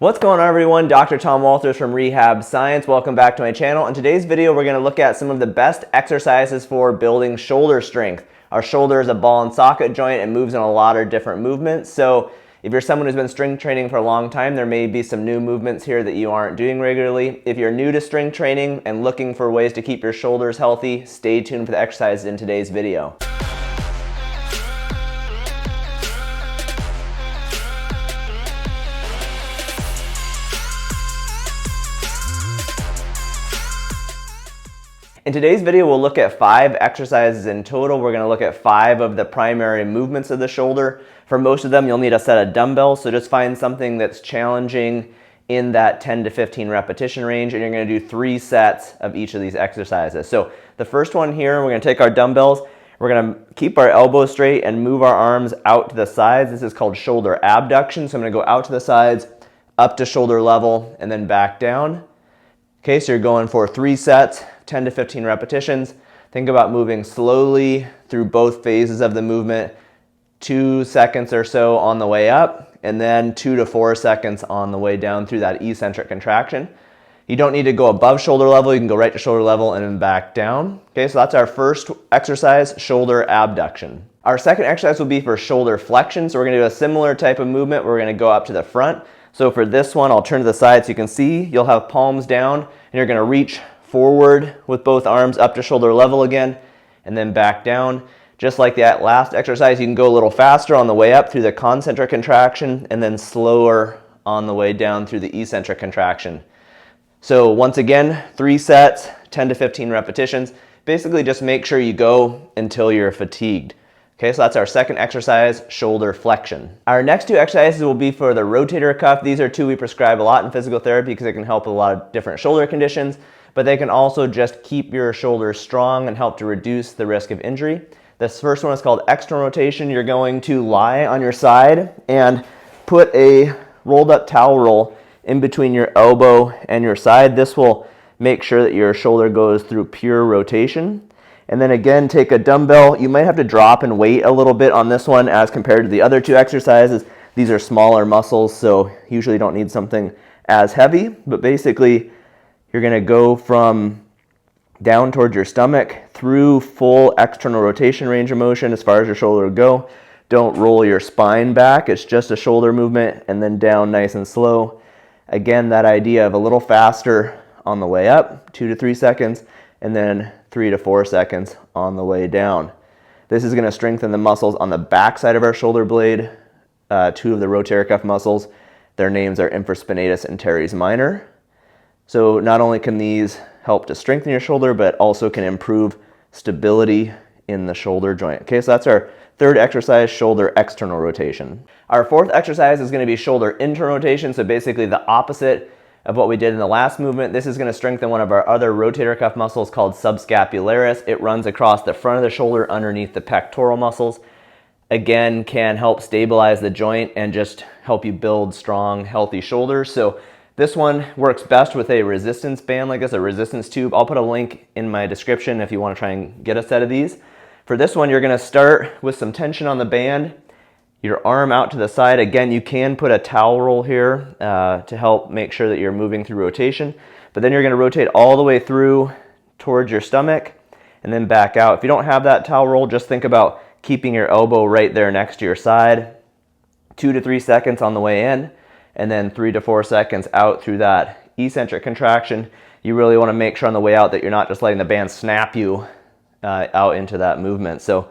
What's going on, everyone? Dr. Tom Walters from Rehab Science. Welcome back to my channel. In today's video, we're going to look at some of the best exercises for building shoulder strength. Our shoulder is a ball and socket joint. It moves in a lot of different movements. So if you're someone who's been strength training for a long time, there may be some new movements here that you aren't doing regularly. If you're new to strength training and looking for ways to keep your shoulders healthy, stay tuned for the exercises in today's video. In today's video, we'll look at 5 exercises in total. We're going to look at 5 of the primary movements of the shoulder. For most of them, you'll need a set of dumbbells, so just find something that's challenging in that 10 to 15 repetition range, and you're going to do 3 sets of each of these exercises. So the first one here, we're going to take our dumbbells, we're going to keep our elbows straight and move our arms out to the sides. This is called shoulder abduction, so I'm going to go out to the sides, up to shoulder level, and then back down. Okay, so you're going for 3 sets, 10 to 15 repetitions. Think about moving slowly through both phases of the movement, 2 seconds or so on the way up, and then 2 to 4 seconds on the way down through that eccentric contraction. You don't need to go above shoulder level, you can go right to shoulder level and then back down. Okay, so that's our first exercise, shoulder abduction. Our second exercise will be for shoulder flexion. So we're gonna do a similar type of movement. We're gonna go up to the front. So for this one, I'll turn to the side so you can see. You'll have palms down and you're gonna reach forward with both arms up to shoulder level again and then back down. Just like that last exercise, you can go a little faster on the way up through the concentric contraction and then slower on the way down through the eccentric contraction. So once again, 3 sets, 10 to 15 repetitions. Basically just make sure you go until you're fatigued. Okay, so that's our second exercise, shoulder flexion. Our next 2 exercises will be for the rotator cuff. These are 2 we prescribe a lot in physical therapy because they can help with a lot of different shoulder conditions, but they can also just keep your shoulders strong and help to reduce the risk of injury. This first one is called external rotation. You're going to lie on your side and put a rolled up towel roll in between your elbow and your side. This will make sure that your shoulder goes through pure rotation. And then again, take a dumbbell. You might have to drop and weight a little bit on this one as compared to the other 2 exercises. These are smaller muscles, so usually don't need something as heavy. But basically, you're gonna go from down towards your stomach through full external rotation range of motion as far as your shoulder will go. Don't roll your spine back. It's just a shoulder movement and then down nice and slow. Again, that idea of a little faster on the way up, 2 to 3 seconds, and then 3 to 4 seconds on the way down. This is going to strengthen the muscles on the back side of our shoulder blade, 2 of the rotator cuff muscles. Their names are infraspinatus and teres minor. So not only can these help to strengthen your shoulder, but also can improve stability in the shoulder joint. Okay, so that's our third exercise, shoulder external rotation. Our fourth exercise is going to be shoulder internal rotation, so basically the opposite of what we did in the last movement. This is going to strengthen one of our other rotator cuff muscles called subscapularis. It runs across the front of the shoulder underneath the pectoral muscles. Again, can help stabilize the joint and just help you build strong, healthy shoulders. So this one works best with a resistance band like this, a resistance tube. I'll put a link in my description if you want to try and get a set of these. For this one, you're going to start with some tension on the band, your arm out to the side. Again, you can put a towel roll here to help make sure that you're moving through rotation. But then you're going to rotate all the way through towards your stomach and then back out. If you don't have that towel roll, just think about keeping your elbow right there next to your side. 2 to 3 seconds on the way in, and then 3 to 4 seconds out through that eccentric contraction. You really want to make sure on the way out that you're not just letting the band snap you out into that movement. So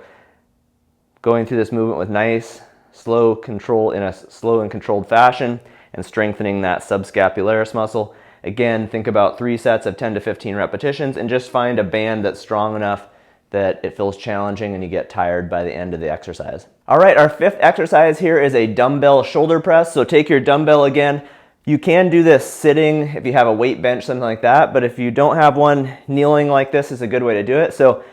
going through this movement with nice, slow control in a slow and controlled fashion and strengthening that subscapularis muscle. Again, think about 3 sets of 10 to 15 repetitions and just find a band that's strong enough that it feels challenging and you get tired by the end of the exercise. All right, our 5th exercise here is a dumbbell shoulder press. So take your dumbbell again. You can do this sitting if you have a weight bench, something like that, but if you don't have one, kneeling like this is a good way to do it. So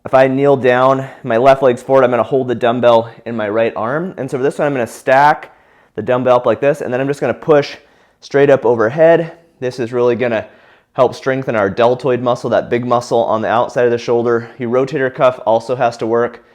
if I kneel down, my left leg's forward, I'm going to hold the dumbbell in my right arm. And so for this one, I'm going to stack the dumbbell up like this, and then I'm just going to push straight up overhead. This is really going to help strengthen our deltoid muscle, that big muscle on the outside of the shoulder. Your rotator cuff also has to work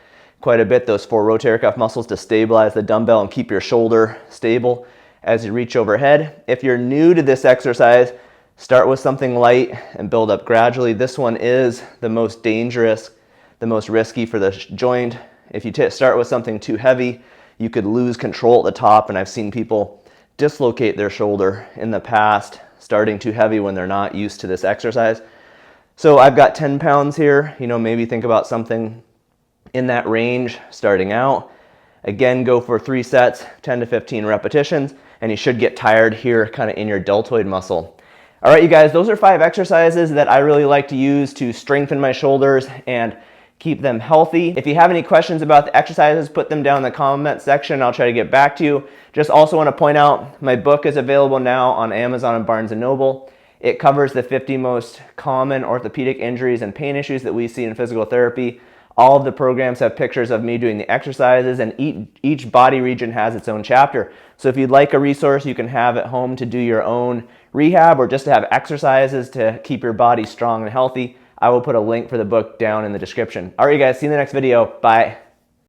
quite a bit, those 4 rotator cuff muscles, to stabilize the dumbbell and keep your shoulder stable. as you reach overhead. If you're new to this exercise, start with something light and build up gradually. This one is the most dangerous, the most risky for the joint. If you start with something too heavy, you could lose control at the top, and I've seen people dislocate their shoulder in the past, starting too heavy when they're not used to this exercise. So I've got 10 pounds here. Maybe think about something in that range starting out. Again, go for 3 sets, 10 to 15 repetitions, and you should get tired here kind of in your deltoid muscle. All right, you guys, those are 5 exercises that I really like to use to strengthen my shoulders and keep them healthy. If you have any questions about the exercises, put them down in the comment section. I'll try to get back to you. Just also want to point out, my book is available now on Amazon and Barnes & Noble. It covers the 50 most common orthopedic injuries and pain issues that we see in physical therapy. All of the programs have pictures of me doing the exercises, and each body region has its own chapter. So if you'd like a resource you can have at home to do your own rehab or just to have exercises to keep your body strong and healthy, I will put a link for the book down in the description. All right, you guys, see you in the next video. Bye.